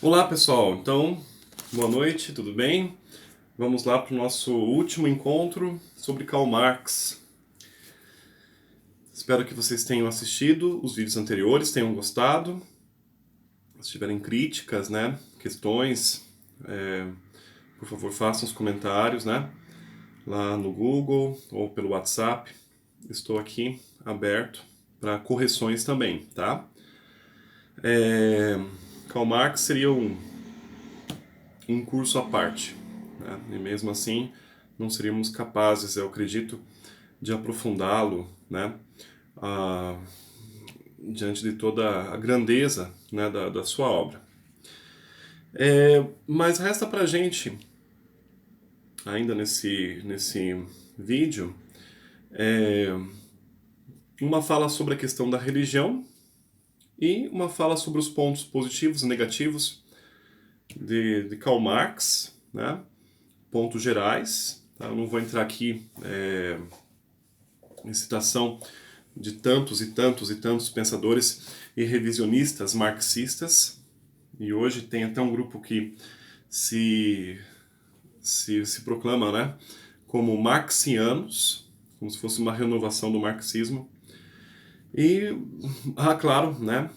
Olá pessoal, então, boa noite, tudo bem? Vamos lá para o nosso último encontro sobre Karl Marx. Espero que vocês tenham assistido os vídeos anteriores, tenham gostado. Se tiverem críticas, né, questões, por favor façam os comentários, né, lá no Google ou pelo WhatsApp. Estou aqui aberto para correções também, tá? Karl Marx seria um curso à parte, né? E mesmo assim não seríamos capazes, eu acredito, de aprofundá-lo, né? ah, Diante de toda a grandeza, né, da sua obra. Mas resta para a gente, ainda nesse vídeo, uma fala sobre a questão da religião e uma fala sobre os pontos positivos e negativos de Karl Marx, né? Pontos gerais. Tá? Eu não vou entrar aqui em citação de tantos e tantos e tantos pensadores e revisionistas marxistas. E hoje tem até um grupo que se proclama, né, como marxianos, como se fosse uma renovação do marxismo. E, claro, né,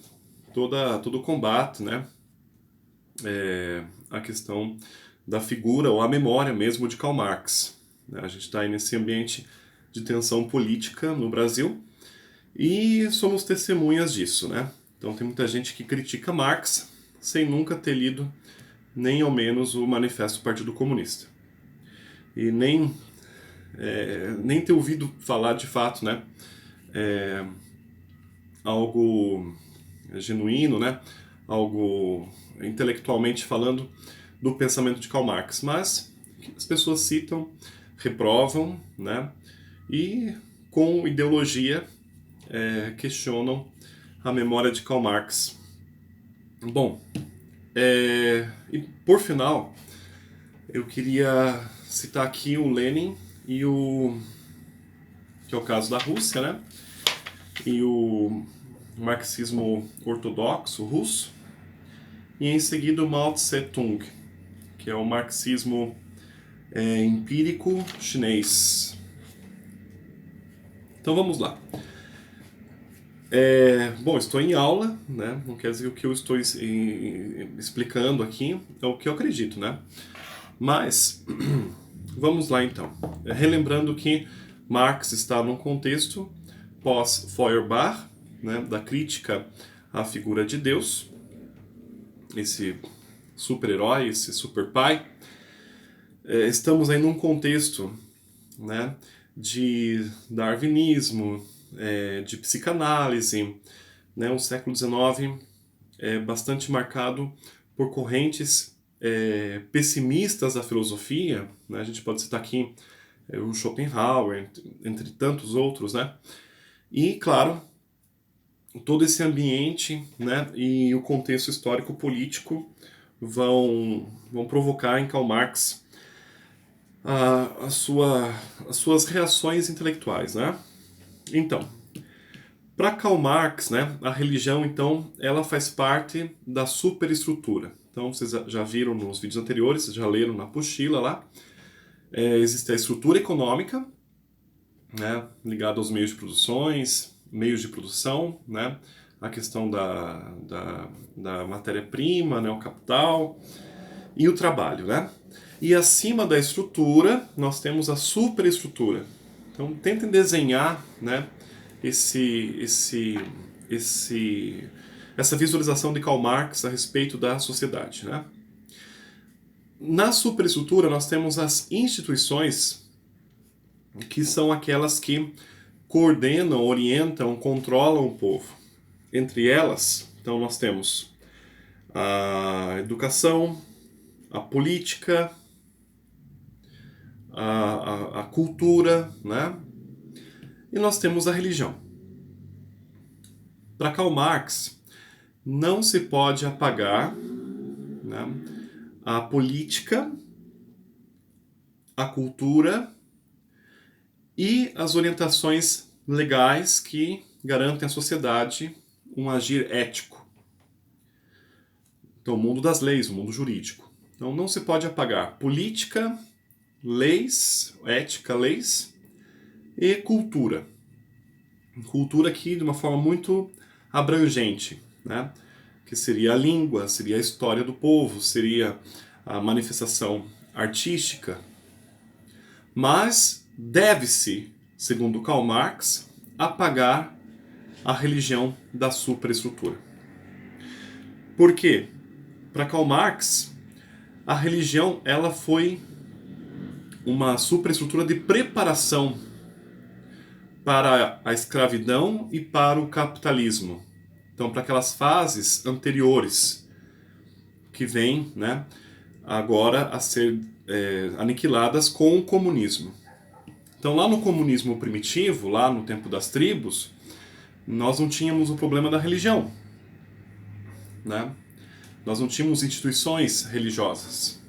todo o combate, né, a questão da figura ou a memória mesmo de Karl Marx. A gente está aí nesse ambiente de tensão política no Brasil e somos testemunhas disso, né? Então tem muita gente que critica Marx sem nunca ter lido nem ao menos o Manifesto do Partido Comunista. E nem ter ouvido falar de fato, né? Algo genuíno, né? Algo intelectualmente falando do pensamento de Karl Marx. Mas as pessoas citam, reprovam, né? E com ideologia questionam a memória de Karl Marx. Bom, e por final, eu queria citar aqui o Lenin e que é o caso da Rússia, né? E o marxismo ortodoxo russo. E em seguida o Mao Tse Tung, que é o marxismo empírico chinês. Então vamos lá. Bom, estou em aula, né? Não quer dizer que o que eu estou explicando aqui é o que eu acredito, né? Mas vamos lá então. Relembrando que Marx está num contexto pós-Feuerbach, né, da crítica à figura de Deus, esse super-herói, esse super-pai. Estamos aí num contexto, né, de darwinismo, de psicanálise, né, um século XIX bastante marcado por correntes pessimistas da filosofia, né? A gente pode citar aqui o Schopenhauer, entre tantos outros, né? E, claro, todo esse ambiente, né, e o contexto histórico-político vão provocar em Karl Marx as suas reações intelectuais, né? Então, para Karl Marx, né, a religião, então, ela faz parte da superestrutura. Então, vocês já viram nos vídeos anteriores, vocês já leram na apostila lá. Existe a estrutura econômica, né, ligada aos meios de produção, né, a questão da matéria-prima, né, o capital e o trabalho, né? E acima da estrutura, nós temos a superestrutura. Então, tentem desenhar, né, esse, esse, essa visualização de Karl Marx a respeito da sociedade, né? Na superestrutura, nós temos as instituições, que são aquelas que coordenam, orientam, controlam o povo. Entre elas, então, nós temos a educação, a política, a cultura, né? E nós temos a religião. Para Karl Marx, não se pode apagar, né, a política, a cultura e as orientações legais que garantem à sociedade um agir ético. Então, o mundo das leis, o mundo jurídico. Então, não se pode apagar política, leis, ética, leis e cultura. Cultura aqui de uma forma muito abrangente, né? Que seria a língua, seria a história do povo, seria a manifestação artística. Mas deve-se, segundo Karl Marx, apagar a religião da superestrutura. Por quê? Para Karl Marx, a religião ela foi uma superestrutura de preparação para a escravidão e para o capitalismo. Então, para aquelas fases anteriores que vêm, né, agora a ser aniquiladas com o comunismo. Então, lá no comunismo primitivo, lá no tempo das tribos, nós não tínhamos o problema da religião, né? Nós não tínhamos instituições religiosas.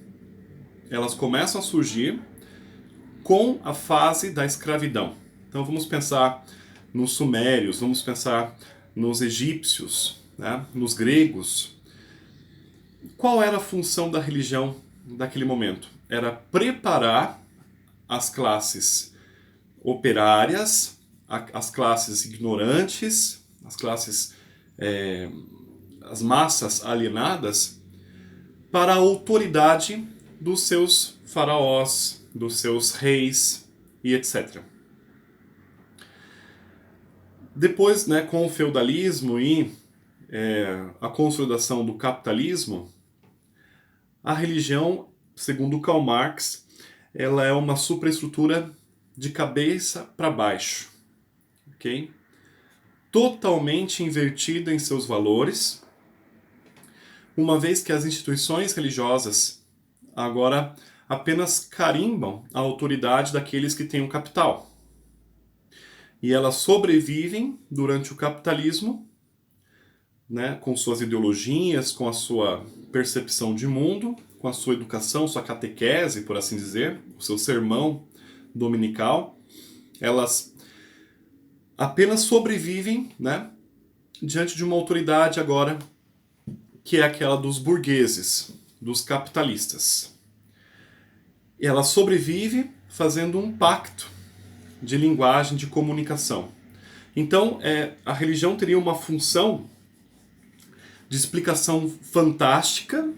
Elas começam a surgir com a fase da escravidão. Então vamos pensar nos sumérios, vamos pensar nos egípcios, né? Nos gregos. Qual era a função da religião naquele momento? Era preparar as classes operárias, as classes ignorantes, as classes, as massas alienadas, para a autoridade dos seus faraós, dos seus reis e etc. Depois, né, com o feudalismo e a consolidação do capitalismo, a religião, segundo Karl Marx, ela é uma superestrutura de cabeça para baixo, ok? Totalmente invertida em seus valores, uma vez que as instituições religiosas agora apenas carimbam a autoridade daqueles que têm o capital. E elas sobrevivem durante o capitalismo, né, com suas ideologias, com a sua percepção de mundo, com a sua educação, sua catequese, por assim dizer, o seu sermão dominical. Elas apenas sobrevivem, né, diante de uma autoridade agora que é aquela dos burgueses, dos capitalistas. E ela sobrevive fazendo um pacto de linguagem, de comunicação. Então, a religião teria uma função de explicação fantástica,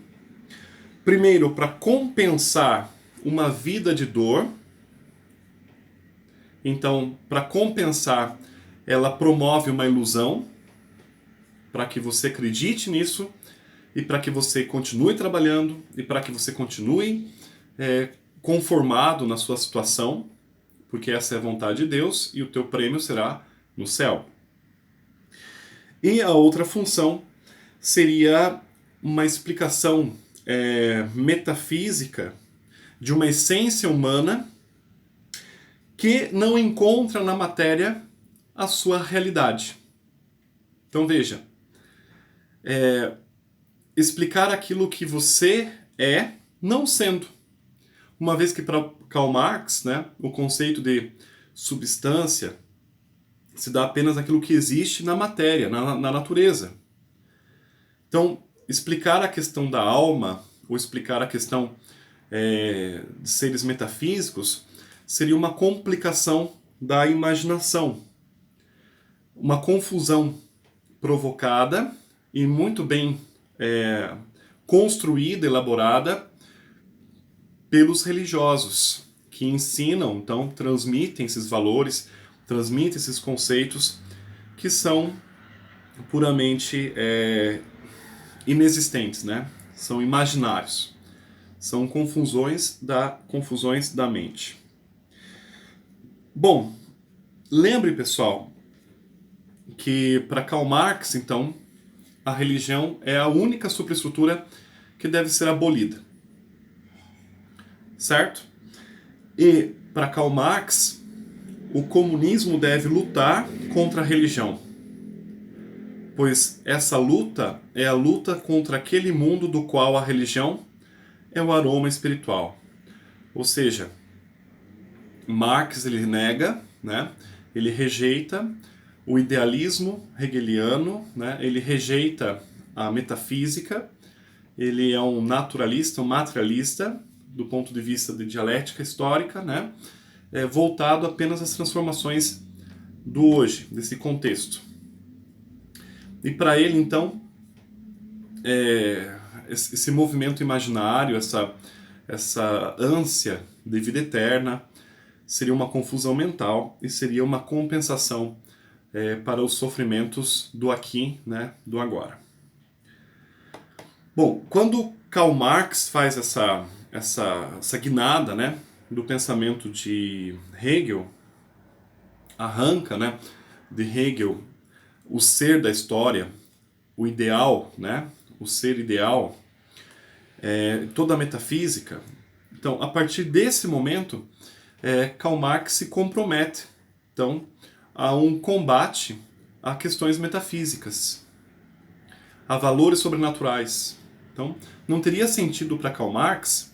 primeiro, para compensar uma vida de dor. Então, para compensar, ela promove uma ilusão, para que você acredite nisso, e para que você continue trabalhando, e para que você continue conformado na sua situação, porque essa é a vontade de Deus, e o teu prêmio será no céu. E a outra função seria uma explicação metafísica de uma essência humana que não encontra na matéria a sua realidade. Então veja, explicar aquilo que você é não sendo. Uma vez que para Karl Marx, né, o conceito de substância se dá apenas aquilo que existe na matéria, na natureza. Então, explicar a questão da alma, ou explicar a questão de seres metafísicos, seria uma complicação da imaginação. Uma confusão provocada e muito bem construída, elaborada pelos religiosos, que ensinam, então, transmitem esses valores, transmitem esses conceitos que são puramente inexistentes, né? São imaginários. São confusões da mente. Bom, lembre, pessoal, que para Karl Marx, então, a religião é a única superestrutura que deve ser abolida. Certo? E para Karl Marx, o comunismo deve lutar contra a religião, pois essa luta é a luta contra aquele mundo do qual a religião é o aroma espiritual. Ou seja, Marx ele nega, né? Ele rejeita o idealismo hegeliano, né? Ele rejeita a metafísica ele é um naturalista, um materialista, do ponto de vista de dialética histórica, né? Voltado apenas às transformações do hoje, desse contexto. E para ele, então, esse movimento imaginário, essa ânsia de vida eterna, seria uma confusão mental e seria uma compensação para os sofrimentos do aqui, né, do agora. Bom, quando Karl Marx faz essa guinada, né, do pensamento de Hegel, arranca, né, de Hegel o ser da história, o ideal, né, o ser ideal, toda a metafísica. Então, a partir desse momento, Karl Marx se compromete, então, a um combate a questões metafísicas, a valores sobrenaturais. Então, não teria sentido para Karl Marx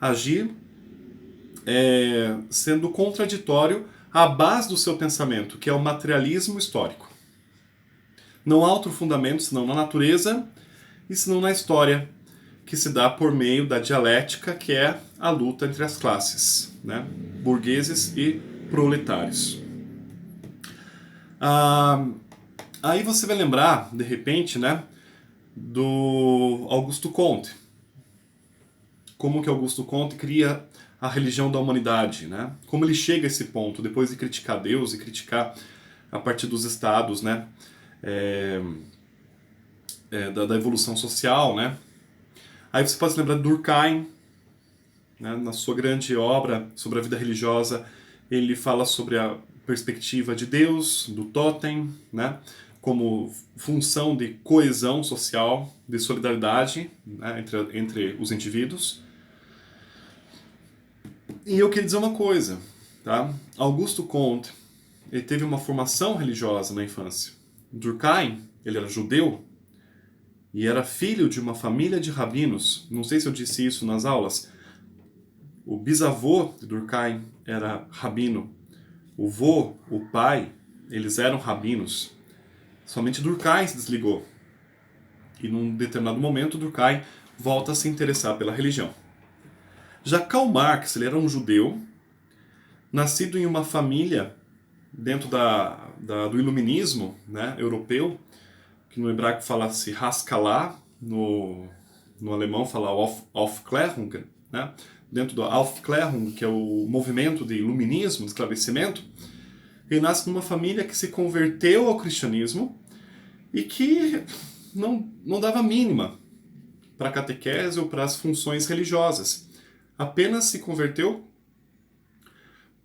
agir sendo contraditório à base do seu pensamento, que é o materialismo histórico. Não há outro fundamento senão na natureza e senão na história, que se dá por meio da dialética, que é a luta entre as classes, né? Burgueses e proletários. Aí você vai lembrar, de repente, né, do Augusto Comte. Como que Augusto Comte cria a religião da humanidade, né? Como ele chega a esse ponto, depois de criticar Deus e criticar a partir dos estados, né, da evolução social, né? Aí você pode se lembrar de Durkheim, né, na sua grande obra sobre a vida religiosa, ele fala sobre a perspectiva de Deus, do totem, né, como função de coesão social, de solidariedade, né, entre os indivíduos. E eu queria dizer uma coisa, tá? Augusto Comte, ele teve uma formação religiosa na infância. Durkheim, ele era judeu e era filho de uma família de rabinos. Não sei se eu disse isso nas aulas. O bisavô de Durkheim era rabino. O vô, o pai, eles eram rabinos. Somente Durkheim se desligou. E num determinado momento, Durkheim volta a se interessar pela religião. Já Karl Marx, ele era um judeu, nascido em uma família dentro do iluminismo, né, europeu, que no hebraico fala-se Haskalah, no alemão fala Aufklärung, né, dentro do Aufklärung, que é o movimento de iluminismo, de esclarecimento. Ele nasce numa família que se converteu ao cristianismo e que não dava mínima para a catequese ou para as funções religiosas. Apenas se converteu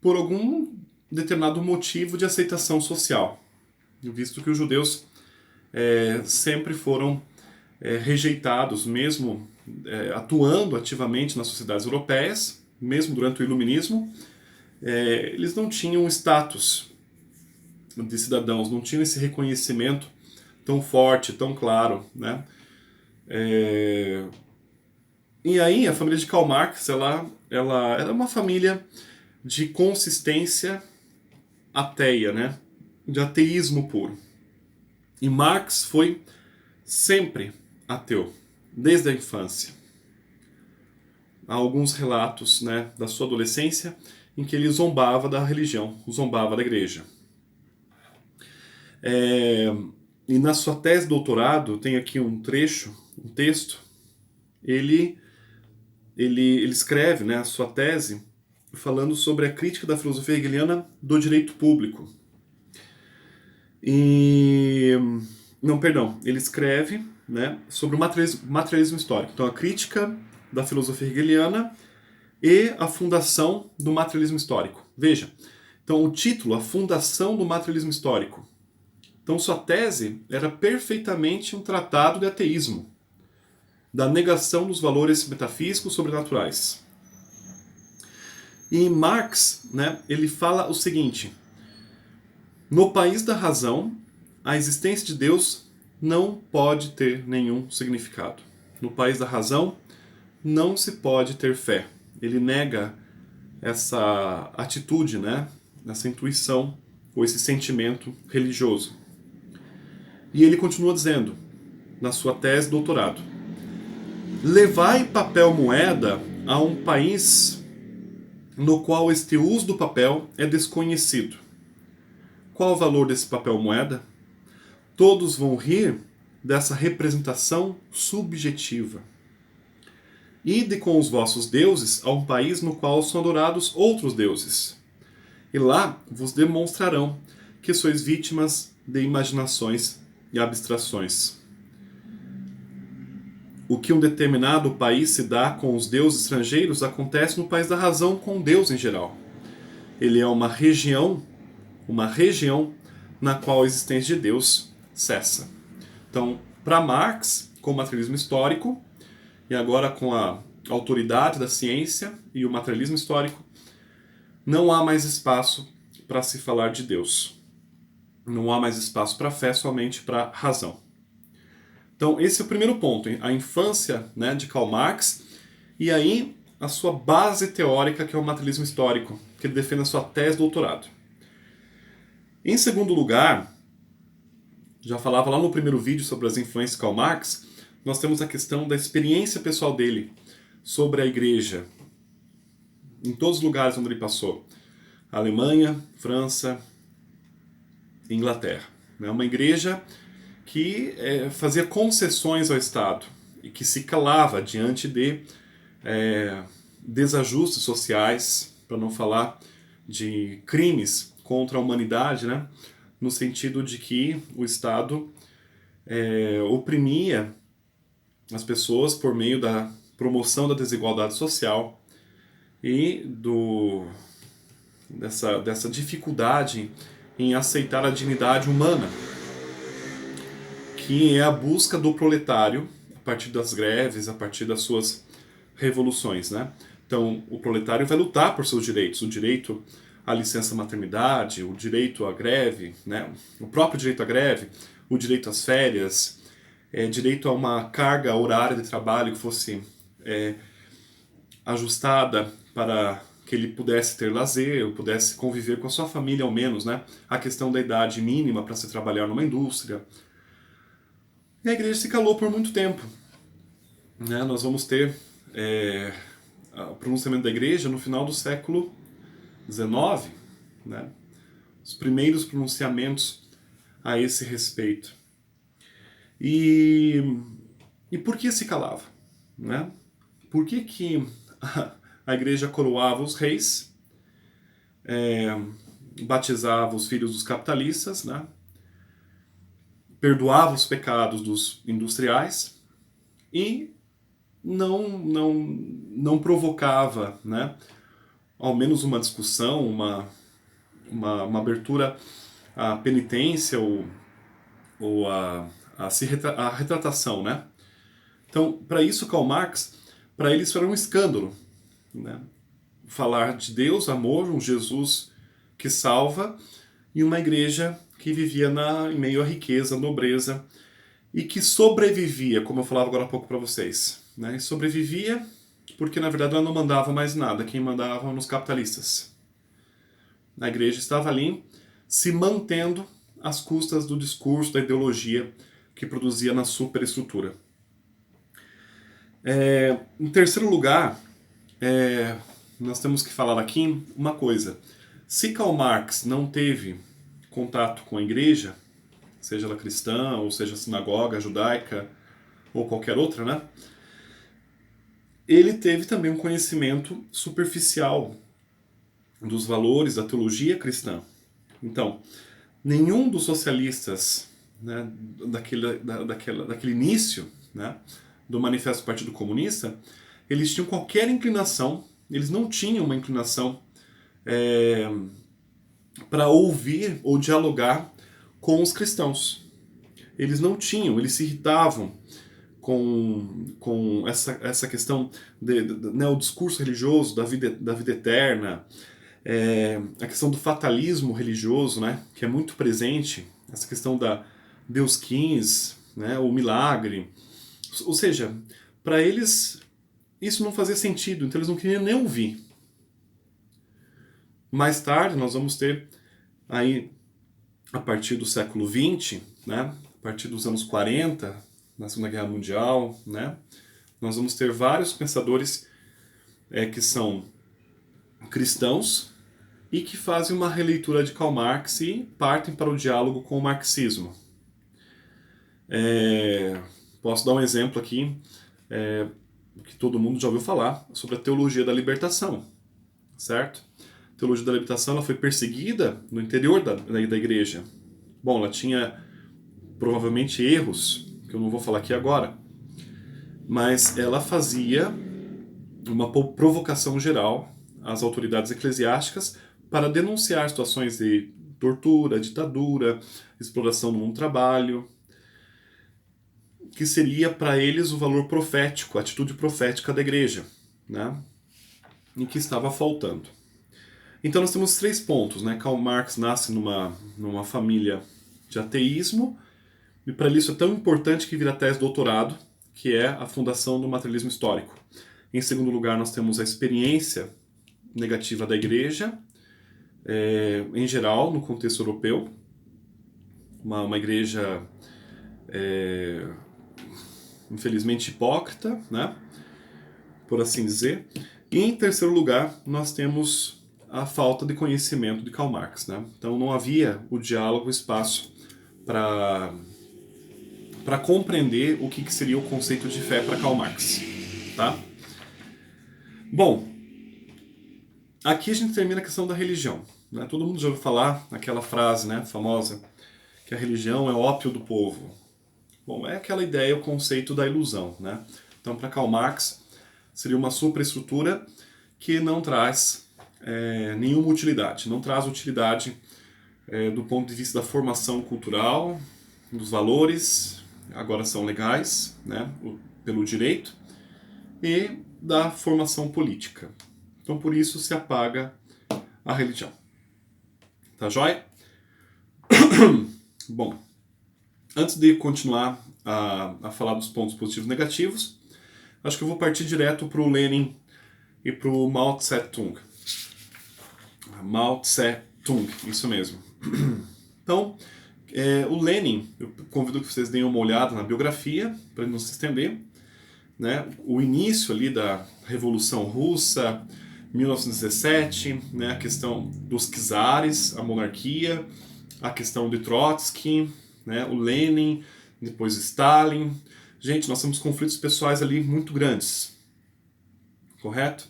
por algum determinado motivo de aceitação social, visto que os judeus sempre foram rejeitados, mesmo atuando ativamente nas sociedades europeias, mesmo durante o iluminismo, eles não tinham status de cidadãos, não tinham esse reconhecimento tão forte, tão claro, né? E aí a família de Karl Marx, ela era uma família de consistência ateia, né? De ateísmo puro. E Marx foi sempre ateu, desde a infância. Há alguns relatos, né, da sua adolescência em que ele zombava da religião, zombava da igreja. E na sua tese de doutorado, tem aqui um trecho, um texto, ele escreve, né, a sua tese falando sobre a crítica da filosofia hegeliana do direito público. Ele escreve, né, sobre o materialismo histórico. Então, a crítica da filosofia hegeliana e a fundação do materialismo histórico. Veja, então o título, a fundação do materialismo histórico. Então, sua tese era perfeitamente um tratado de ateísmo, da negação dos valores metafísicos sobrenaturais. E Marx, né, ele fala o seguinte: no país da razão, a existência de Deus não pode ter nenhum significado. No país da razão, não se pode ter fé. Ele nega essa atitude, né, essa intuição ou esse sentimento religioso. E ele continua dizendo, na sua tese de doutorado: Levai papel moeda a um país no qual este uso do papel é desconhecido. Qual o valor desse papel moeda? Todos vão rir dessa representação subjetiva. Ide com os vossos deuses a um país no qual são adorados outros deuses. E lá vos demonstrarão que sois vítimas de imaginações e abstrações. O que um determinado país se dá com os deuses estrangeiros acontece no país da razão com Deus em geral. Ele é uma região na qual a existência de Deus cessa. Então, para Marx, com o materialismo histórico, e agora com a autoridade da ciência e o materialismo histórico, não há mais espaço para se falar de Deus. Não há mais espaço para fé, somente para razão. Então, esse é o primeiro ponto, a infância, né, de Karl Marx, e aí a sua base teórica, que é o materialismo histórico, que ele defende na sua tese de doutorado. Em segundo lugar, já falava lá no primeiro vídeo sobre as influências de Karl Marx, nós temos a questão da experiência pessoal dele sobre a igreja, em todos os lugares onde ele passou. Alemanha, França, Inglaterra. É uma igreja que fazia concessões ao Estado e que se calava diante de desajustes sociais, para não falar de crimes contra a humanidade, né? No sentido de que o Estado oprimia as pessoas por meio da promoção da desigualdade social e dessa dificuldade em aceitar a dignidade humana, que é a busca do proletário a partir das greves, a partir das suas revoluções, né? Então, o proletário vai lutar por seus direitos, o direito à licença maternidade, o direito à greve, né? O próprio direito à greve, o direito às férias, direito a uma carga horária de trabalho que fosse ajustada para que ele pudesse ter lazer, ou pudesse conviver com a sua família ao menos, né? A questão da idade mínima para se trabalhar numa indústria. E a igreja se calou por muito tempo. Né? Nós vamos ter o pronunciamento da igreja no final do século XIX, né? Os primeiros pronunciamentos a esse respeito. E por que se calava? Né? Por que a igreja coroava os reis, batizava os filhos dos capitalistas, né? Perdoava os pecados dos industriais e não provocava, né, ao menos uma discussão, uma abertura à penitência ou a retratação, né? Então, para isso, Karl Marx, para ele isso era um escândalo, né? Falar de Deus, amor, um Jesus que salva e uma igreja que vivia em meio à riqueza, à nobreza e que sobrevivia, como eu falava agora há pouco para vocês, né? E sobrevivia porque na verdade ela não mandava mais nada, quem mandava eram os capitalistas. A igreja estava ali se mantendo às custas do discurso, da ideologia que produzia na superestrutura. Em terceiro lugar, nós temos que falar aqui uma coisa. Se Karl Marx não teve contato com a igreja, seja ela cristã, ou seja sinagoga, judaica, ou qualquer outra, né? Ele teve também um conhecimento superficial dos valores da teologia cristã. Então, nenhum dos socialistas, né, daquele início, né, do Manifesto do Partido Comunista, eles tinham qualquer inclinação, eles não tinham uma inclinação para ouvir ou dialogar com os cristãos. Eles não tinham, eles se irritavam com essa questão né, o discurso religioso da vida eterna, a questão do fatalismo religioso, né, que é muito presente, essa questão da Deus quis, né, o milagre. Ou seja, para eles isso não fazia sentido, então eles não queriam nem ouvir. Mais tarde nós vamos ter aí, a partir do século XX, né, a partir dos anos 40, na Segunda Guerra Mundial, né, nós vamos ter vários pensadores que são cristãos e que fazem uma releitura de Karl Marx e partem para o diálogo com o marxismo. Posso dar um exemplo aqui, que todo mundo já ouviu falar, sobre a teologia da libertação, certo? A teologia da libertação ela foi perseguida no interior da igreja. Bom, ela tinha provavelmente erros, que eu não vou falar aqui agora, mas ela fazia uma provocação geral às autoridades eclesiásticas para denunciar situações de tortura, ditadura, exploração no mundo do trabalho, que seria para eles o valor profético, a atitude profética da igreja, né? E que estava faltando. Então nós temos 3 pontos, né? Karl Marx nasce numa família de ateísmo, e para ele isso é tão importante que vira tese de doutorado, que é a fundação do materialismo histórico. Em segundo lugar, nós temos a experiência negativa da igreja, em geral, no contexto europeu, uma igreja infelizmente hipócrita, né? Por assim dizer. E em terceiro lugar, nós temos a falta de conhecimento de Karl Marx, né? Então não havia o diálogo, o espaço para compreender o que seria o conceito de fé para Karl Marx, tá? Bom, aqui a gente termina a questão da religião, né? Todo mundo já ouviu falar aquela frase, né, famosa, que a religião é o ópio do povo. Bom, é aquela ideia, o conceito da ilusão, né? Então, para Karl Marx, seria uma superestrutura que não traz nenhuma utilidade, não traz utilidade do ponto de vista da formação cultural, dos valores, agora são legais, né, pelo direito, e da formação política. Então, por isso se apaga a religião. Tá joia? Bom, antes de continuar a falar dos pontos positivos e negativos, acho que eu vou partir direto para o Lenin e para o Mao Tse-tung. Mao Tse-tung, isso mesmo. Então, o Lenin, eu convido que vocês deem uma olhada na biografia, para não se estender, né? O início ali da Revolução Russa, 1917, né? A questão dos czares, a monarquia, a questão de Trotsky, né? O Lenin, depois Stalin. Gente, nós temos conflitos pessoais ali muito grandes, correto?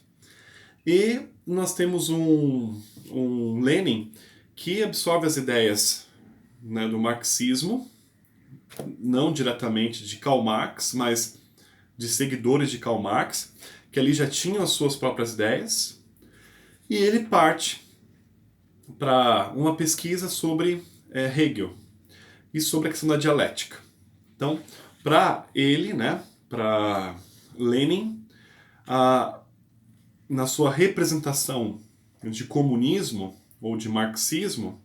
E nós temos um Lenin que absorve as ideias, né, do marxismo, não diretamente de Karl Marx, mas de seguidores de Karl Marx, que ali já tinham as suas próprias ideias, e ele parte para uma pesquisa sobre Hegel e sobre a questão da dialética. Então, para ele, né, para Lenin, na sua representação de comunismo ou de marxismo,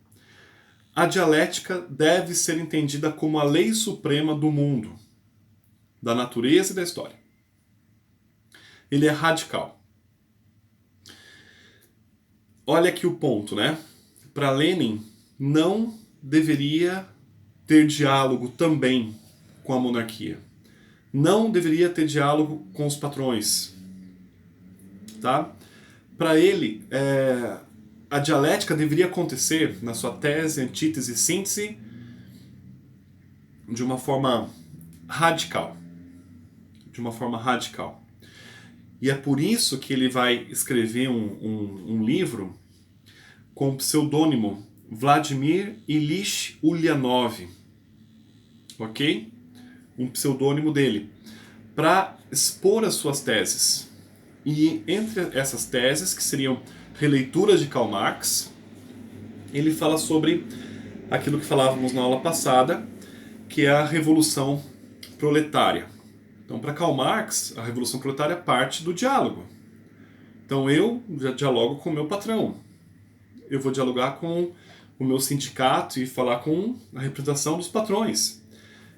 a dialética deve ser entendida como a lei suprema do mundo, da natureza e da história. Ele é radical. Olha aqui o ponto, né? Para Lenin, não deveria ter diálogo também com a monarquia. Não deveria ter diálogo com os patrões. Tá? Para ele, a dialética deveria acontecer na sua tese, antítese e síntese de uma forma radical. De uma forma radical. E é por isso que ele vai escrever um livro com o pseudônimo Vladimir Ilyich Ulyanov. Ok? Um pseudônimo dele. Para expor as suas teses. E entre essas teses, que seriam releituras de Karl Marx, ele fala sobre aquilo que falávamos na aula passada, que é a Revolução Proletária. Então, para Karl Marx, a Revolução Proletária parte do diálogo. Então, eu já dialogo com o meu patrão. Eu vou dialogar com o meu sindicato e falar com a representação dos patrões.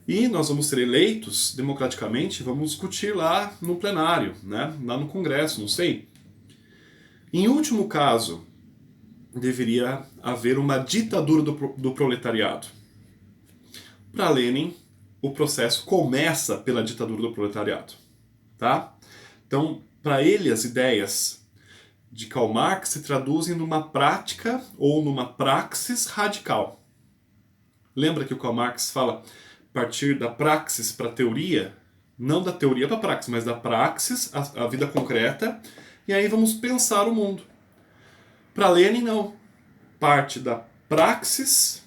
E nós vamos ser eleitos democraticamente, vamos discutir lá no plenário, né? Lá no Congresso, não sei. Em último caso, deveria haver uma ditadura do proletariado. Para Lenin, o processo começa pela ditadura do proletariado. tá? Então, para ele, as ideias de Karl Marx se traduzem numa prática ou numa praxis radical. Lembra que o Karl Marx fala partir da praxis para a teoria? Não da teoria para a praxis, mas da praxis, a vida concreta, e aí vamos pensar o mundo. Para Lenin, não. Parte da praxis,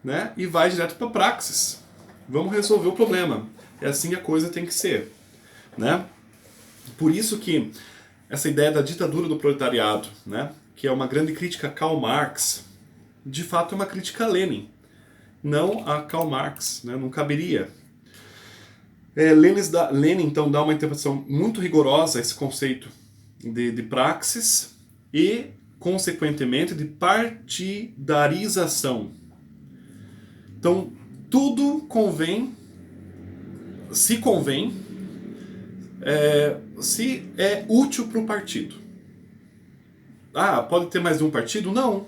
né, e vai direto para a praxis. Vamos resolver o problema. É assim que a coisa tem que ser, né? Por isso que essa ideia da ditadura do proletariado, né, que é uma grande crítica a Karl Marx, de fato é uma crítica a Lenin, não a Karl Marx, né, não caberia. Lenin, então, dá uma interpretação muito rigorosa a esse conceito de praxis e, consequentemente, de partidarização. Então, tudo se convém, se é útil para o partido. Ah, pode ter mais de um partido? Não.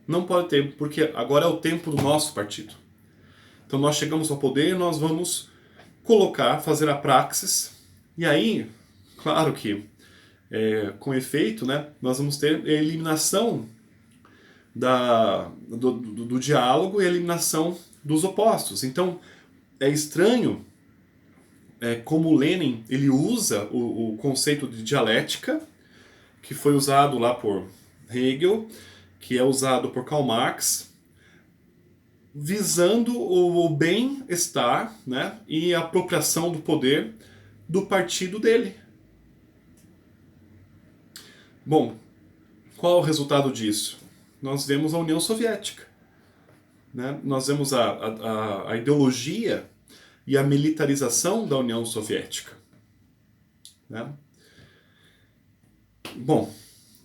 Não pode ter, porque agora é o tempo do nosso partido. Então nós chegamos ao poder e nós vamos fazer a praxis, e aí, claro que com efeito, né, nós vamos ter a eliminação do diálogo e a eliminação dos opostos. Então é estranho como Lenin ele usa o conceito de dialética, que foi usado lá por Hegel, que é usado por Karl Marx, visando o bem-estar, né, e a apropriação do poder do partido dele. Bom, qual é o resultado disso? Nós vemos a União Soviética, né? Nós vemos a ideologia e a militarização da União Soviética, né? Bom,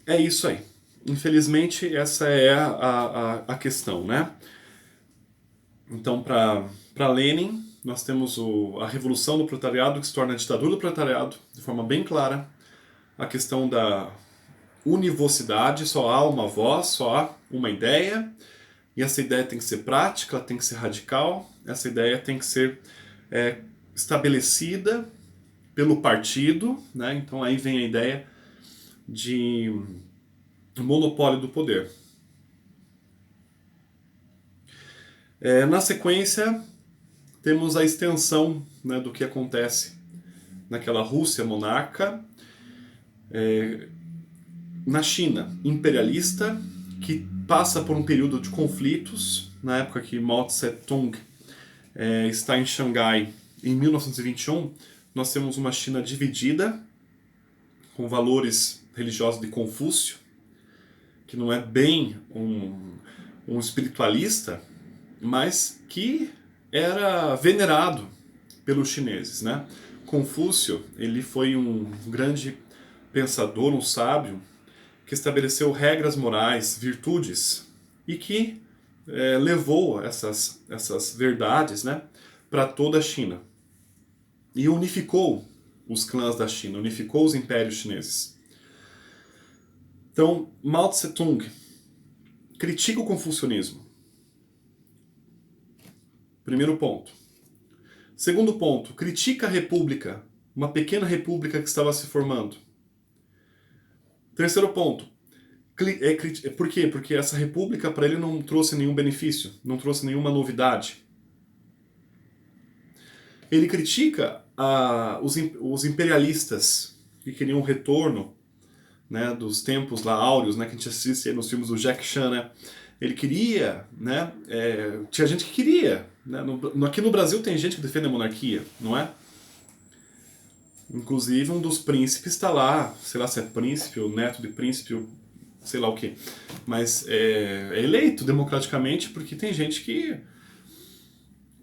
é isso aí. Infelizmente, essa é a questão, né? Então, para Lenin, nós temos a revolução do proletariado, que se torna a ditadura do proletariado, de forma bem clara. A questão da univocidade, só há uma voz, só há uma ideia, e essa ideia tem que ser prática, ela tem que ser radical, essa ideia tem que ser estabelecida pelo partido, né? Então aí vem a ideia de monopólio do poder. Na sequência, temos a extensão, né, do que acontece naquela Rússia monarca, na China imperialista, que passa por um período de conflitos, na época que Mao Tse-tung está em Xangai, em 1921, nós temos uma China dividida, com valores religiosos de Confúcio, que não é bem um espiritualista, mas que era venerado pelos chineses, né? Confúcio, ele foi um grande pensador, um sábio, que estabeleceu regras morais, virtudes, e que levou essas verdades, né, para toda a China. E unificou os clãs da China, unificou os impérios chineses. Então, Mao Tse-tung critica o confucionismo. Primeiro ponto. Segundo ponto, critica a república, uma pequena república que estava se formando. Terceiro ponto, por quê? Porque essa república para ele não trouxe nenhum benefício, não trouxe nenhuma novidade. Ele critica os imperialistas que queriam um retorno, né, dos tempos lá áureos, né, que a gente assiste aí nos filmes do Jack Chan, né? Ele queria, né? Tinha gente que queria, né? Aqui no Brasil tem gente que defende a monarquia, não é? Inclusive um dos príncipes está lá, sei lá se é príncipe ou neto de príncipe, sei lá o que, mas é eleito democraticamente porque tem gente que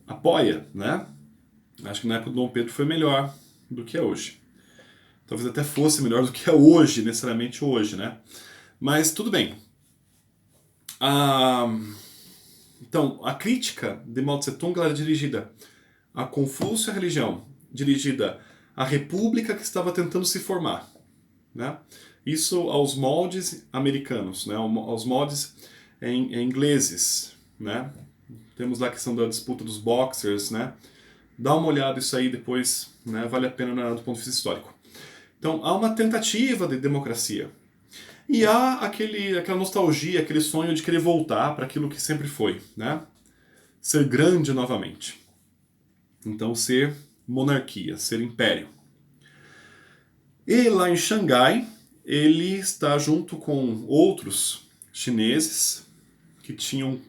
apoia, né? Acho que na época do Dom Pedro foi melhor do que é hoje. Talvez até fosse melhor do que é hoje, necessariamente hoje, né? Mas tudo bem. Então, a crítica de Mao Tse-tung era dirigida a Confúcio e a religião, dirigida à república que estava tentando se formar, né? Isso aos moldes americanos, né? Aos moldes ingleses, né? Temos lá a questão da disputa dos boxers, né? Dá uma olhada isso aí depois né? Vale a pena do ponto de vista histórico. Então, há uma tentativa de democracia. E há aquela nostalgia, aquele sonho de querer voltar para aquilo que sempre foi, né? Ser grande novamente. Então, ser monarquia, ser império. E lá em Xangai, ele está junto com outros chineses que tinham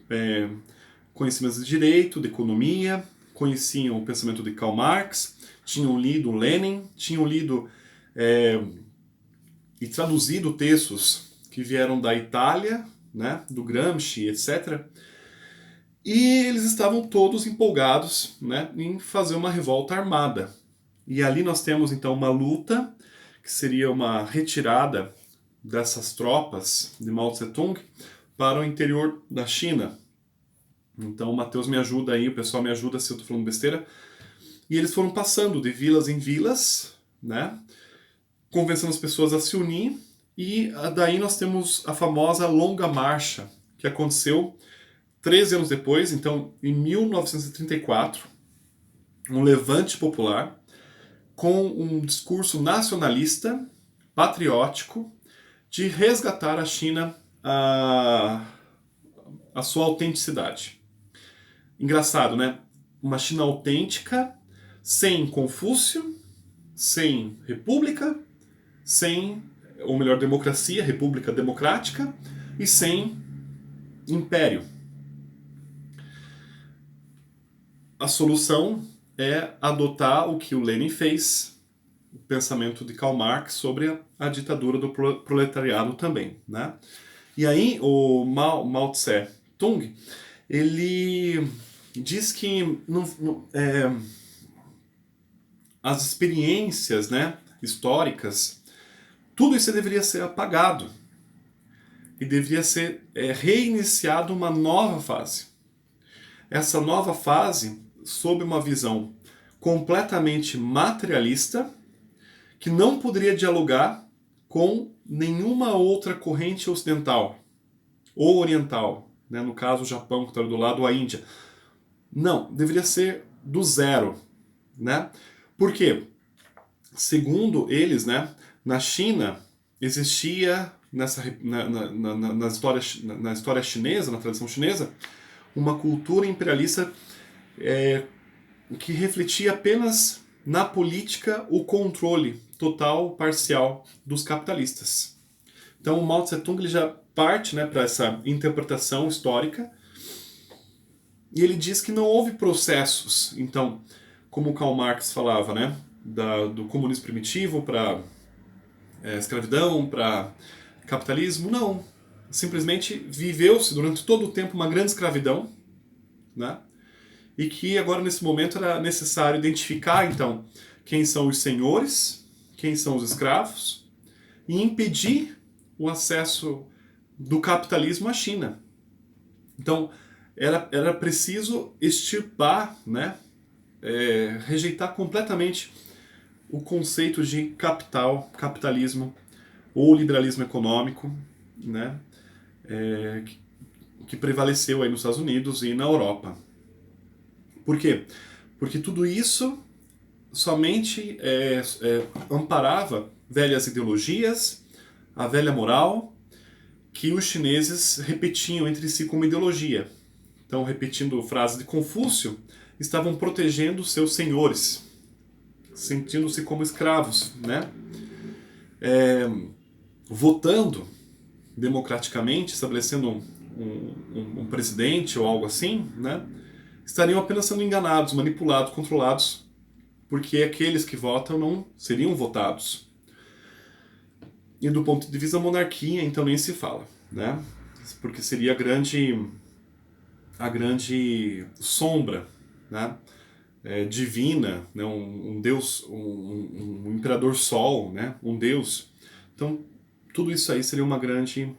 conhecimentos de direito, de economia, conheciam o pensamento de Karl Marx, tinham lido Lenin, tinham lido e traduzido textos que vieram da Itália, né, do Gramsci, etc. E eles estavam todos empolgados, né, em fazer uma revolta armada. E ali nós temos então uma luta, que seria uma retirada dessas tropas de Mao Tse-tung para o interior da China. Então o Matheus me ajuda aí, o pessoal me ajuda se eu estou falando besteira. E eles foram passando de vilas em vilas, né, convencendo as pessoas a se unir, e daí nós temos a famosa Longa Marcha, que aconteceu 13 anos depois, então em 1934, um levante popular com um discurso nacionalista, patriótico, de resgatar a China a sua autenticidade. Engraçado, né? Uma China autêntica, sem Confúcio, sem república, sem, ou melhor, democracia, república democrática, e sem império. A solução é adotar o que o Lenin fez, o pensamento de Karl Marx sobre a ditadura do proletariado também, né? E aí o Mao Tse-tung, ele diz que as experiências, né, históricas, tudo isso deveria ser apagado e deveria ser reiniciado uma nova fase. Essa nova fase sob uma visão completamente materialista, que não poderia dialogar com nenhuma outra corrente ocidental ou oriental, né? No caso o Japão que está do lado, ou a Índia. Não, deveria ser do zero, né? Por quê? Segundo eles, né, na China existia na história chinesa, na tradição chinesa, uma cultura imperialista que refletia apenas na política o controle total, parcial dos capitalistas. Então o Mao Tse-tung ele já parte, né, para essa interpretação histórica, e ele diz que não houve processos, então, como Karl Marx falava, né, do comunismo primitivo para escravidão, para capitalismo, não. Simplesmente viveu-se durante todo o tempo uma grande escravidão, né? E que agora nesse momento era necessário identificar então quem são os senhores, quem são os escravos, e impedir o acesso do capitalismo à China. Então era preciso extirpar, né, rejeitar completamente o conceito de capitalismo ou liberalismo econômico, né, que prevaleceu aí nos Estados Unidos e na Europa. Por quê? Porque tudo isso somente amparava velhas ideologias, a velha moral, que os chineses repetiam entre si como ideologia. Então, repetindo frases de Confúcio, estavam protegendo seus senhores, sentindo-se como escravos, né? Votando democraticamente, estabelecendo um presidente ou algo assim, né? Estariam apenas sendo enganados, manipulados, controlados, porque aqueles que votam não seriam votados. E do ponto de vista da monarquia, então nem se fala, né? Porque seria a grande sombra, né, divina, né, um deus, um imperador sol, né, um deus. Então tudo isso aí seria uma grande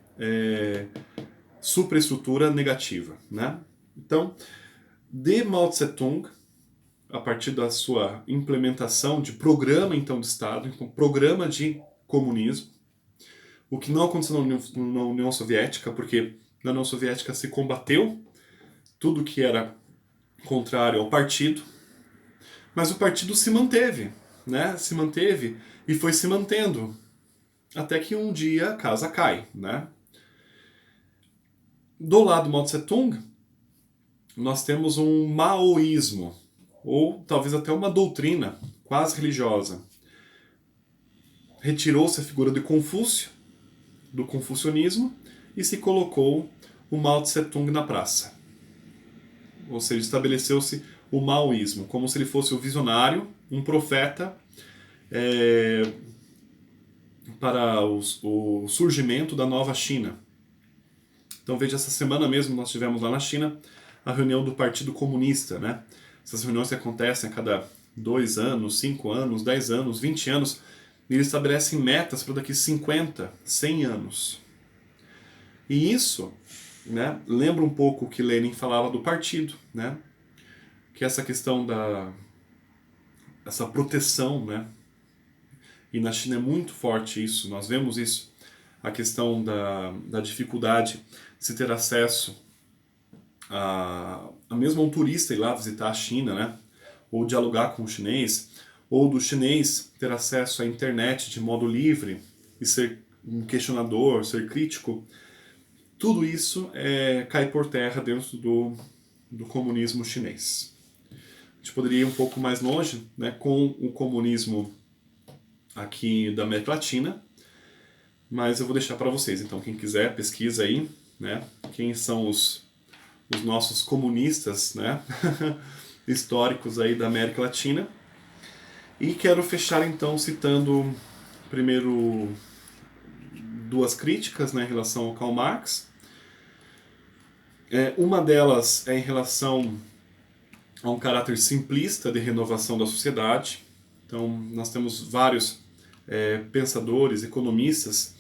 superestrutura negativa, né? Então, de Mao Tse-tung, a partir da sua implementação de programa então de Estado, então programa de comunismo, o que não aconteceu na União Soviética, porque na União Soviética se combateu tudo que era contrário ao partido, mas o partido se manteve. né, se manteve e foi se mantendo, até que um dia a casa cai, né? Do lado do Mao Tse Tung, nós temos um maoísmo, ou talvez até uma doutrina quase religiosa. Retirou-se a figura de Confúcio, do confucionismo, e se colocou o Mao Tse Tung na praça. Ou seja, estabeleceu-se o maoísmo, como se ele fosse o visionário, um profeta, para o surgimento da nova China. Então veja, essa semana mesmo nós tivemos lá na China a reunião do Partido Comunista, né? Essas reuniões que acontecem a cada 2 anos, 5 anos, 10 anos, 20 anos, e eles estabelecem metas para daqui 50, 100 anos. E isso, né, lembra um pouco o que Lenin falava do partido, né? Que é essa questão essa proteção, né? E na China é muito forte isso, nós vemos isso, a questão da dificuldade de se ter acesso a mesmo um turista ir lá visitar a China, né? Ou dialogar com o chinês, ou do chinês ter acesso à internet de modo livre e ser um questionador, ser crítico. Tudo isso cai por terra dentro do comunismo chinês. A gente poderia ir um pouco mais longe, né, com o comunismo aqui da América Latina, mas eu vou deixar para vocês. Então, quem quiser, pesquisa aí, né, quem são os nossos comunistas, né, históricos aí da América Latina. E quero fechar então citando primeiro 2 críticas, né, em relação ao Karl Marx. Uma delas é em relação a um caráter simplista de renovação da sociedade. Então, nós temos vários pensadores, economistas,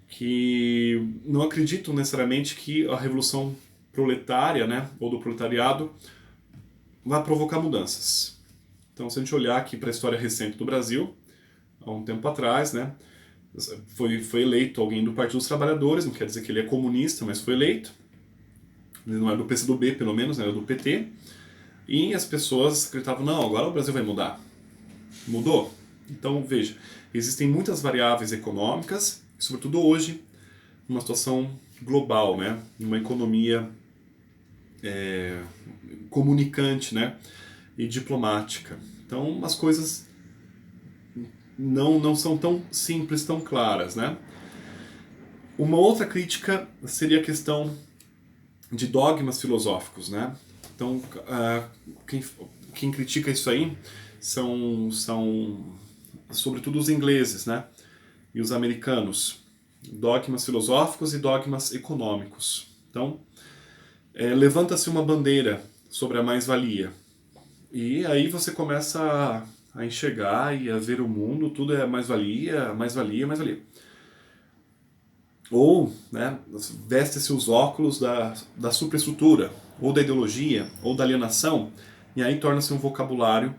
que não acreditam necessariamente que a revolução proletária, né, ou do proletariado, vai provocar mudanças. Então, se a gente olhar aqui para a história recente do Brasil, há um tempo atrás, né, foi eleito alguém do Partido dos Trabalhadores, não quer dizer que ele é comunista, mas foi eleito. Ele não era do PCdoB, pelo menos, né, era do PT. E as pessoas acreditavam, não, agora o Brasil vai mudar. Mudou? Então, veja, existem muitas variáveis econômicas, sobretudo hoje, numa situação global, né, numa economia comunicante, né, e diplomática. Então, as coisas não são tão simples, tão claras, né? Uma outra crítica seria a questão de dogmas filosóficos, né? Então, quem critica isso aí são sobretudo os ingleses, né? E os americanos. Dogmas filosóficos e dogmas econômicos. Então, levanta-se uma bandeira sobre a mais-valia. E aí você começa a enxergar e a ver o mundo, tudo é mais-valia, mais-valia, mais-valia. Ou, né, veste-se os óculos da superestrutura, ou da ideologia, ou da alienação, e aí torna-se um vocabulário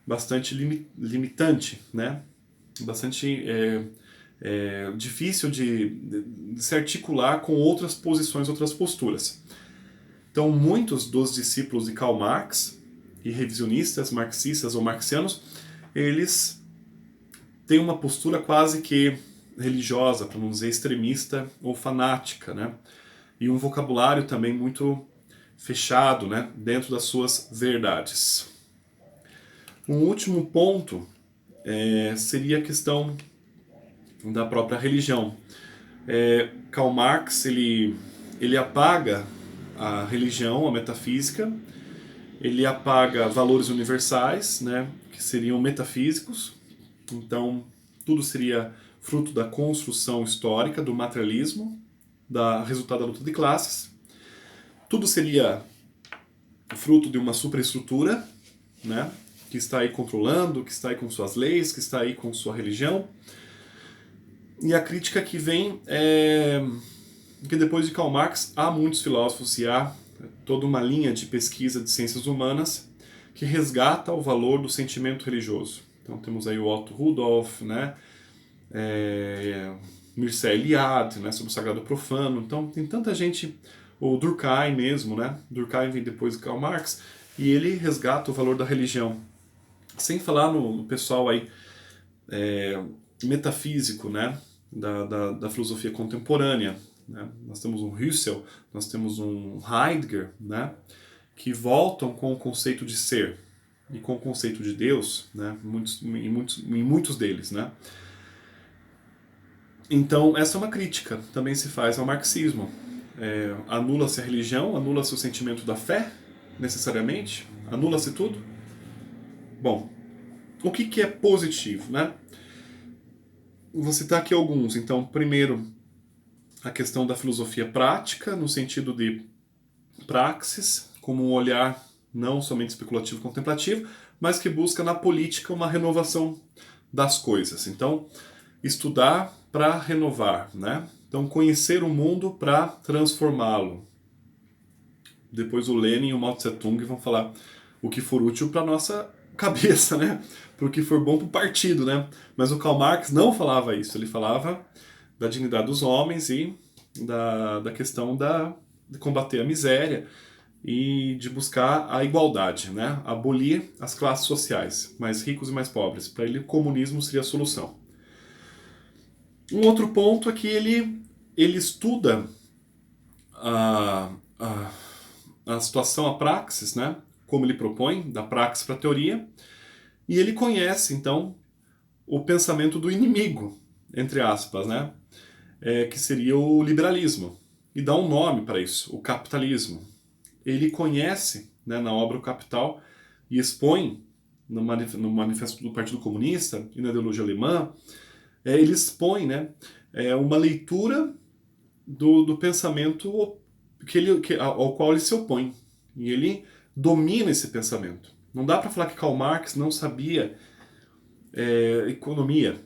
bastante limitante, né? Bastante difícil de se articular com outras posições, outras posturas. Então, muitos dos discípulos de Karl Marx e revisionistas marxistas ou marxianos, eles têm uma postura quase que religiosa, para não dizer extremista ou fanática, né? E um vocabulário também muito fechado, né, dentro das suas verdades. Um último ponto seria a questão da própria religião. Karl Marx ele apaga a religião, a metafísica, ele apaga valores universais, né, que seriam metafísicos. Então, tudo seria fruto da construção histórica, do materialismo, resultado da luta de classes. Tudo seria fruto de uma superestrutura, né, que está aí controlando, que está aí com suas leis, que está aí com sua religião. E a crítica que vem é que depois de Karl Marx há muitos filósofos e há toda uma linha de pesquisa de ciências humanas que resgata o valor do sentimento religioso. Então temos aí o Otto Rudolph, né, Mircea Eliade, né, sobre o sagrado profano. Então tem tanta gente, o Durkheim mesmo, né, Durkheim vem depois de Karl Marx, e ele resgata o valor da religião. Sem falar no pessoal aí metafísico, né, da filosofia contemporânea, né? Nós temos um Husserl, nós temos um Heidegger, né, que voltam com o conceito de ser e com o conceito de Deus, né, em muitos deles, né. Então, essa é uma crítica, também se faz ao marxismo. Anula-se a religião, anula-se o sentimento da fé, necessariamente, anula-se tudo. Bom, o que é positivo, né? Vou citar aqui alguns. Então, primeiro, a questão da filosofia prática, no sentido de praxis, como um olhar não somente especulativo e contemplativo, mas que busca na política uma renovação das coisas. Então, estudar para renovar, né? Então, conhecer o mundo para transformá-lo. Depois o Lenin e o Mao Tse Tung vão falar o que for útil para nossa cabeça, né? Para o que for bom para o partido, né? Mas o Karl Marx não falava isso. Ele falava da dignidade dos homens e da questão de combater a miséria e de buscar a igualdade, né? Abolir as classes sociais, mais ricos e mais pobres. Para ele, o comunismo seria a solução. Um outro ponto é que ele estuda a situação, a praxis, né? Como ele propõe, da praxis para a teoria, e ele conhece, então, o pensamento do inimigo, entre aspas, né? Que seria o liberalismo, e dá um nome para isso, o capitalismo. Ele conhece, né, na obra O Capital, e expõe no manifesto do Partido Comunista e na ideologia alemã, ele expõe, né, uma leitura do pensamento ao qual ele se opõe. E ele domina esse pensamento. Não dá para falar que Karl Marx não sabia economia.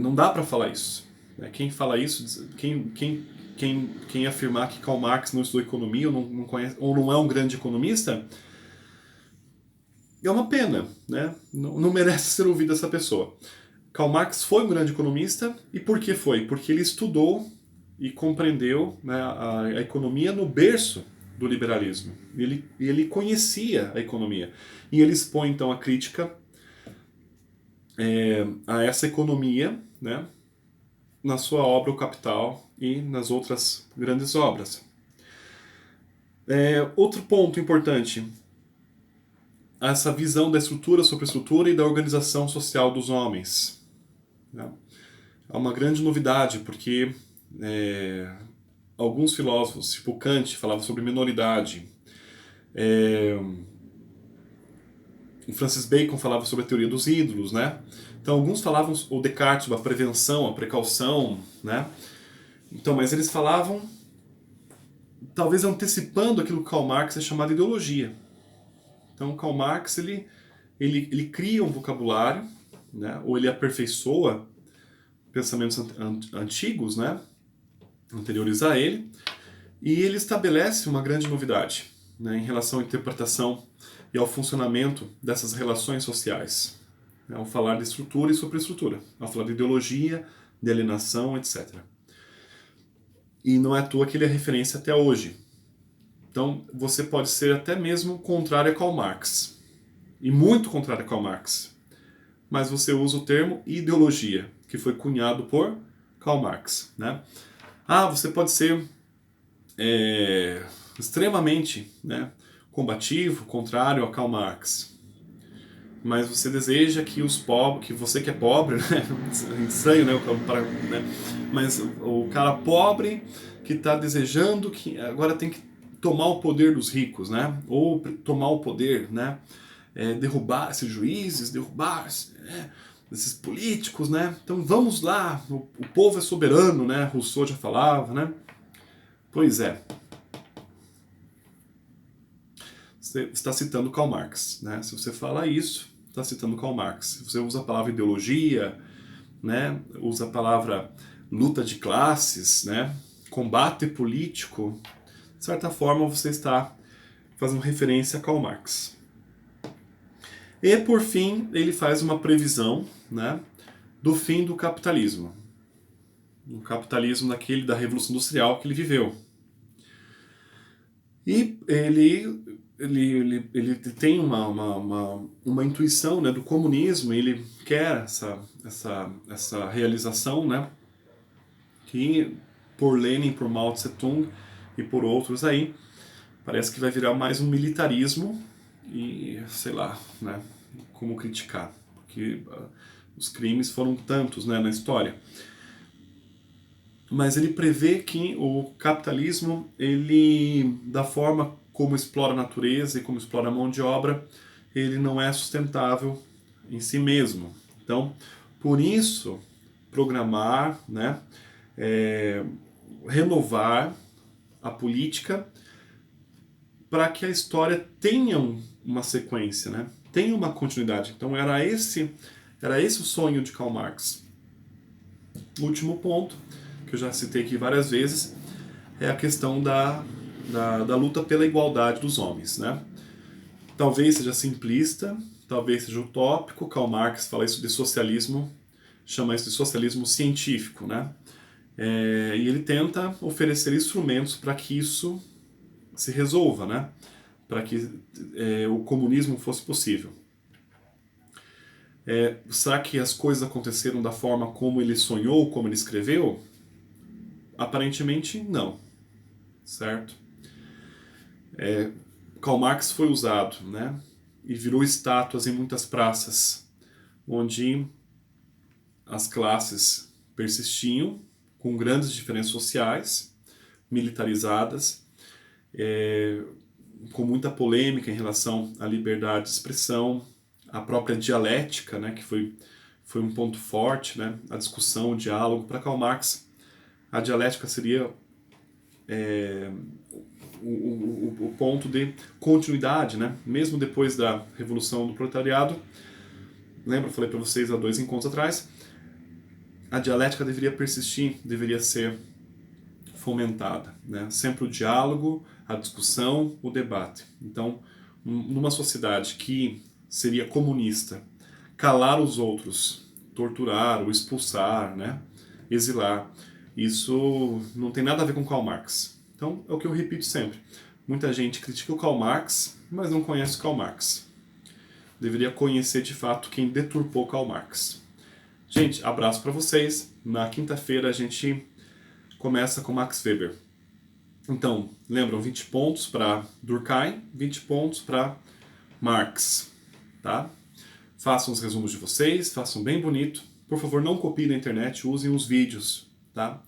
Não dá para falar isso. Quem fala isso, quem afirmar que Karl Marx não estudou economia ou não conhece, ou não é um grande economista, é uma pena, né? Não merece ser ouvida essa pessoa. Karl Marx foi um grande economista, e por que foi? Porque ele estudou e compreendeu, né, a economia no berço do liberalismo. Ele conhecia a economia. E ele expõe, então, a crítica a essa economia, né, na sua obra O Capital e nas outras grandes obras. Outro ponto importante, essa visão da estrutura sobre a estrutura e da organização social dos homens. Né? É uma grande novidade, porque alguns filósofos, tipo Kant, falavam sobre minoridade. O Francis Bacon falava sobre a teoria dos ídolos, né? Então alguns falavam, o Descartes, sobre a prevenção, a precaução, né? Então, mas eles falavam, talvez antecipando aquilo que Karl Marx é chamado de ideologia. Então Karl Marx, ele cria um vocabulário, né? Ou ele aperfeiçoa pensamentos antigos, né? Anteriores a ele, e ele estabelece uma grande novidade, né, em relação à interpretação e ao funcionamento dessas relações sociais, né, ao falar de estrutura e superestrutura, ao falar de ideologia, de alienação, etc. E não é à toa que ele é referência até hoje. Então você pode ser até mesmo contrário a Karl Marx, e muito contrário a Karl Marx, mas você usa o termo ideologia, que foi cunhado por Karl Marx, né? Você pode ser extremamente, né, combativo, contrário a Karl Marx, mas você deseja que os pobres, que você que é pobre, né, estranho, né, mas o cara pobre que está desejando que agora tem que tomar o poder dos ricos, né, ou tomar o poder, né, derrubar esses juízes, derrubar esses políticos, né, então vamos lá, o povo é soberano, né, Rousseau já falava, né. Pois é. Você está citando Karl Marx, né? Se você fala isso, está citando Karl Marx. Se você usa a palavra ideologia, né? Usa a palavra luta de classes, né? Combate político, de certa forma você está fazendo referência a Karl Marx. E por fim, ele faz uma previsão, né, do fim do capitalismo. O capitalismo da Revolução Industrial que ele viveu. E ele ele tem uma intuição, né, do comunismo, ele quer essa realização, né, que por Lenin, por Mao Tse-tung e por outros aí, parece que vai virar mais um militarismo e, sei lá, né, como criticar, porque os crimes foram tantos, né, na história. Mas ele prevê que o capitalismo, ele, da forma como explora a natureza e como explora a mão de obra, ele não é sustentável em si mesmo. Então, por isso, programar, né, renovar a política para que a história tenha uma sequência, né, tenha uma continuidade. Então, era esse o sonho de Karl Marx. O último ponto, que eu já citei aqui várias vezes, é a questão da luta pela igualdade dos homens, né? Talvez seja simplista, talvez seja utópico. Karl Marx fala isso de socialismo, chama isso de socialismo científico, né? E ele tenta oferecer instrumentos para que isso se resolva, né? Para que o comunismo fosse possível. Será que as coisas aconteceram da forma como ele sonhou, como ele escreveu? Aparentemente não, certo? Karl Marx foi usado, né? E virou estátuas em muitas praças, onde as classes persistiam, com grandes diferenças sociais, militarizadas, com muita polêmica em relação à liberdade de expressão, a própria dialética, né, que foi um ponto forte, né, a discussão, o diálogo. Para Karl Marx, a dialética seria o ponto de continuidade, né? Mesmo depois da Revolução do Proletariado. Lembra, eu falei para vocês há 2 encontros atrás, a dialética deveria persistir, deveria ser fomentada, né? Sempre o diálogo, a discussão, o debate. Então, numa sociedade que seria comunista, calar os outros, torturar ou expulsar, né? Exilar, isso não tem nada a ver com Karl Marx. Então, é o que eu repito sempre. Muita gente critica o Karl Marx, mas não conhece o Karl Marx. Deveria conhecer, de fato, quem deturpou Karl Marx. Gente, abraço para vocês. Na quinta-feira a gente começa com Max Weber. Então, lembram, 20 pontos para Durkheim, 20 pontos para Marx. Tá? Façam os resumos de vocês, façam bem bonito. Por favor, não copiem na internet, usem os vídeos, tá?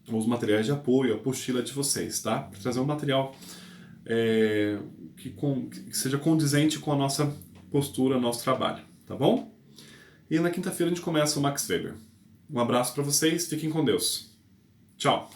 Os materiais de apoio, a apostila de vocês, tá? Para trazer um material que seja condizente com a nossa postura, nosso trabalho, tá bom? E na quinta-feira a gente começa o Max Weber. Um abraço para vocês, fiquem com Deus. Tchau!